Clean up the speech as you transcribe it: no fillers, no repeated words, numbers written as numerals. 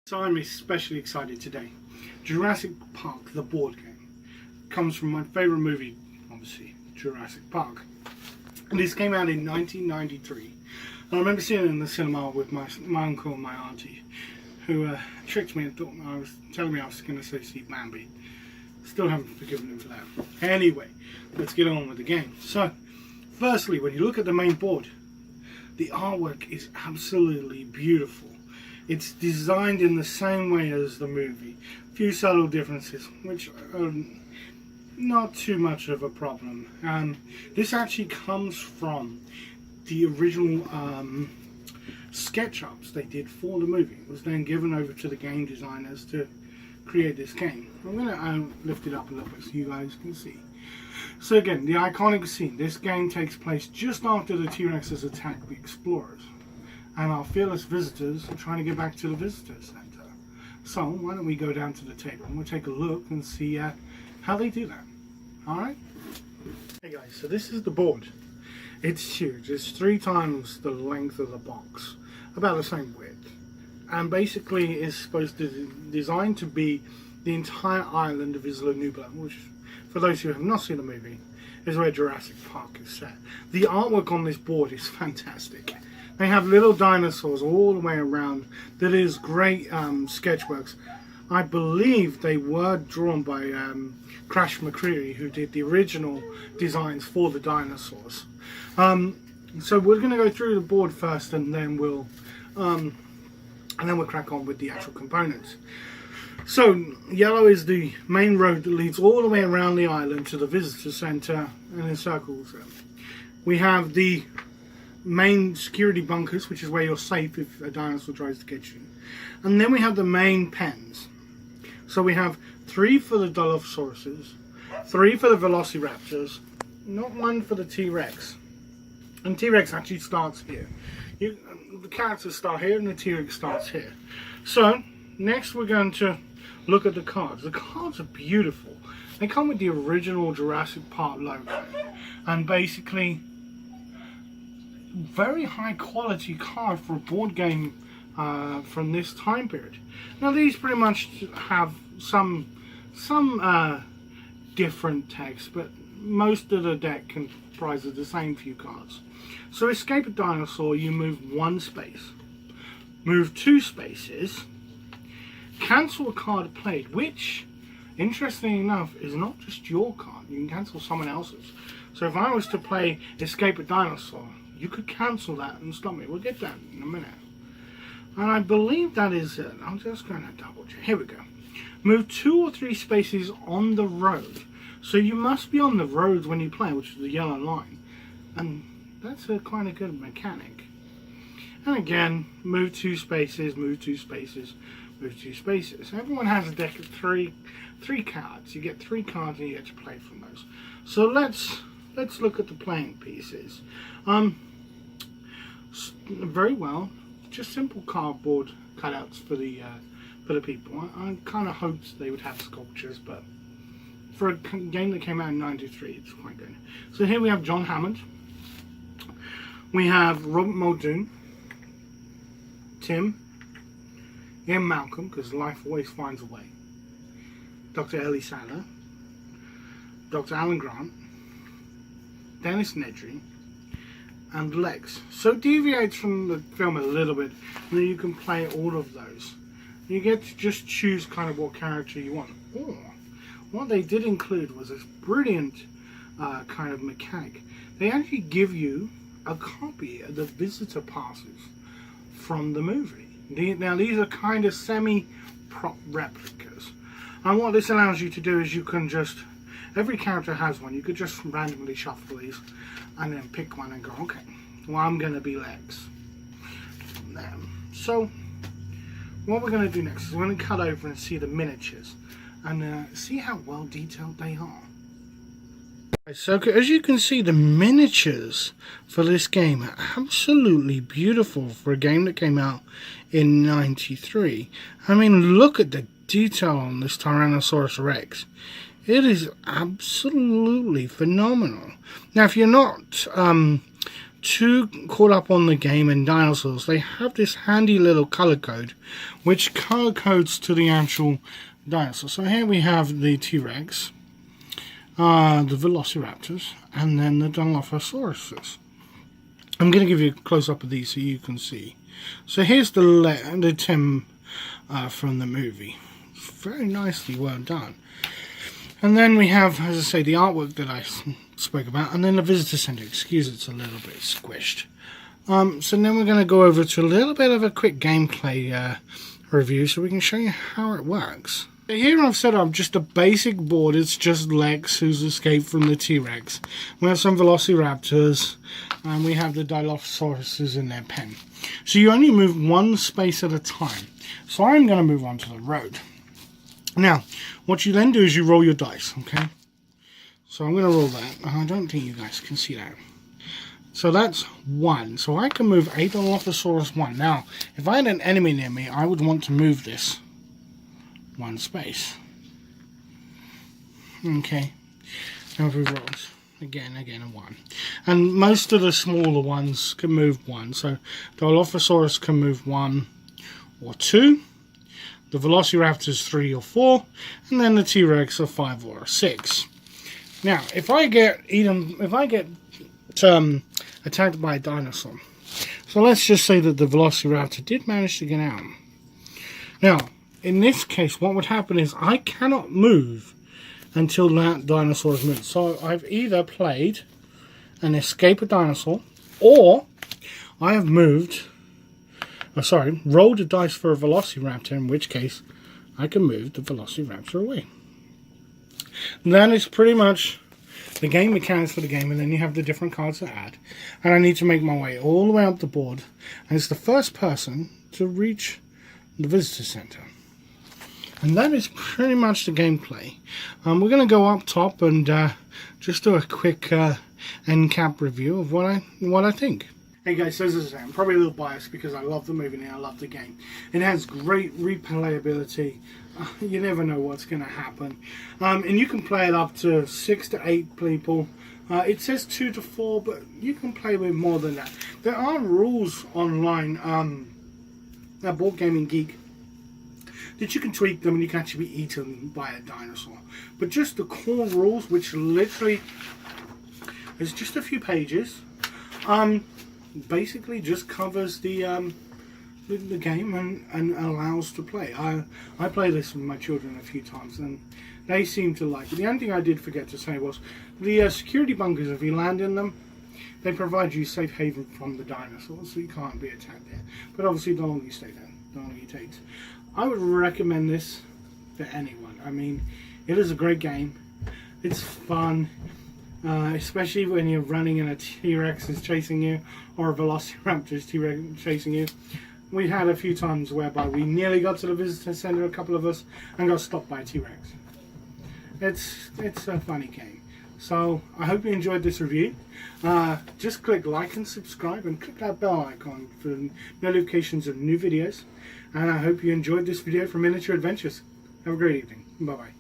So I'm especially excited today. Jurassic Park, the board game, comes from my favourite movie, obviously, Jurassic Park. And this came out in 1993. And I remember seeing it in the cinema with my uncle and my auntie, who tricked me and thought I was telling me I was going to say see Bambi. Still haven't forgiven him for that. Anyway, let's get on with the game. So, firstly, when you look at the main board, the artwork is absolutely beautiful. It's designed in the same way as the movie. A few subtle differences, which are not too much of a problem. This actually comes from the original SketchUps they did for the movie. It was then given over to the game designers to create this game. I'm going to lift it up a little bit so you guys can see. So again, the iconic scene. This game takes place just after the T-Rexes attack the explorers. And our fearless visitors are trying to get back to the visitor center. So why don't we go down to the table and we'll take a look and see how they do that. Alright? Hey guys, so this is the board. It's huge. It's 3 times the length of the box. About the same width. And basically is supposed to designed to be the entire island of Isla Nublar, which, for those who have not seen the movie, is where Jurassic Park is set. The artwork on this board is fantastic. They have little dinosaurs all the way around. That is great sketchworks. I believe they were drawn by Crash McCreary, who did the original designs for the dinosaurs. So we're going to go through the board first, and then we'll crack on with the actual components. So yellow is the main road that leads all the way around the island to the visitor center and encircles them. We have the main security bunkers, which is where you're safe if a dinosaur tries to get you. And then we have the main pens. So we have 3 for the Dilophosauruses, 3 for the Velociraptors, not 1 for the T-Rex. And T-Rex actually starts here. The characters start here and the T-Rex starts here. So next we're going to look at the cards. The cards are beautiful. They come with the original Jurassic Park logo. And basically, very high quality card for a board game from this time period. Now these pretty much have some different text, but most of the deck comprises the same few cards. So escape a dinosaur, you move 1 space, move 2 spaces, cancel a card played, which, interestingly enough, is not just your card. You can cancel someone else's. So if I was to play escape a dinosaur, you could cancel that and stop me. We'll get that in a minute. And I believe that is it. I'm just going to double check. Here we go. Move 2 or 3 spaces on the road. So you must be on the road when you play, which is the yellow line. And that's a kind of good mechanic. And again, move 2 spaces, move 2 spaces, move 2 spaces. Everyone has a deck of three cards. You get 3 cards and you get to play from those. So let's look at the playing pieces. Very well, just simple cardboard cutouts for the people. I kind of hoped they would have sculptures, but for a game that came out in '93, it's quite good. So here we have John Hammond, we have Robert Muldoon, Tim, Ian Malcolm, because life always finds a way, Dr. Ellie Sattler, Dr. Alan Grant, Dennis Nedry, and Lex. So it deviates from the film a little bit, and then you can play all of those. You get to just choose kind of what character you want. Or what they did include was this brilliant kind of mechanic. They actually give you a copy of the visitor passes from the movie. Now these are kind of semi-prop replicas, and what this allows you to do is you can just, every character has one, you could just randomly shuffle these and then pick one and go, okay, well I'm going to be Lex. So what we're going to do next is we're going to cut over and see the miniatures and see how well detailed they are. So as you can see, the miniatures for this game are absolutely beautiful for a game that came out in '93. I mean, look at the detail on this Tyrannosaurus Rex. It is absolutely phenomenal. Now, if you're not too caught up on the game and dinosaurs, they have this handy little color code which color codes to the actual dinosaur. So here we have the T-Rex, the Velociraptors, and then the Dilophosaurus. I'm going to give you a close-up of these so you can see. So here's the Tim from the movie. It's very nicely well done. And then we have, as I say, the artwork that I spoke about, and then the visitor center. Excuse it's a little bit squished. So then we're going to go over to a little bit of a quick gameplay review so we can show you how it works. Here I've set up just a basic board. It's just Lex who's escaped from the T-Rex. We have some Velociraptors, and we have the Dilophosauruses in their pen. So you only move one space at a time. So I'm going to move on to the road. Now, what you then do is you roll your dice, okay? So I'm going to roll that. I don't think you guys can see that. So that's 1. So I can move a Dilophosaurus 1. Now, if I had an enemy near me, I would want to move this 1 space. Okay. Now we roll again, a 1. And most of the smaller ones can move 1. So the Dilophosaurus can move 1 or 2. The Velociraptors 3 or 4, and then the T-Rex are 5 or 6. Now, if I get attacked by a dinosaur, so let's just say that the Velociraptor did manage to get out. Now, in this case, what would happen is I cannot move until that dinosaur is moved. So I've either played an escape a dinosaur, or I have rolled a dice for a Velociraptor, in which case I can move the Velociraptor away. And that is pretty much the game mechanics for the game, and then you have the different cards to add. And I need to make my way all the way up the board, and it's the first person to reach the visitor center. And that is pretty much the gameplay. We're going to go up top and just do a quick end cap review of what I think. Hey guys, so as I say, I'm probably a little biased because I love the movie and I love the game. It has great replayability. You never know what's going to happen. And you can play it up to 6 to 8 people. It says 2 to 4, but you can play with more than that. There are rules online at Board Gaming Geek that you can tweak them and you can actually be eaten by a dinosaur. But just the core rules, which literally is just a few pages, basically just covers the game and allows to play. I play this with my children a few times and they seem to like it. The only thing I did forget to say was the security bunkers, if you land in them, they provide you safe haven from the dinosaurs, so you can't be attacked there. But obviously the longer you stay there, the longer it takes. I would recommend this to anyone. I mean, it is a great game. It's fun. Especially when you're running and a T-Rex is chasing you, or a Velociraptor is chasing you. We had a few times whereby we nearly got to the visitor center, a couple of us, and got stopped by a T-Rex. It's a funny game. So I hope you enjoyed this review. Just click like and subscribe and click that bell icon for notifications of new videos. And I hope you enjoyed this video from Miniature Adventures. Have a great evening. Bye bye.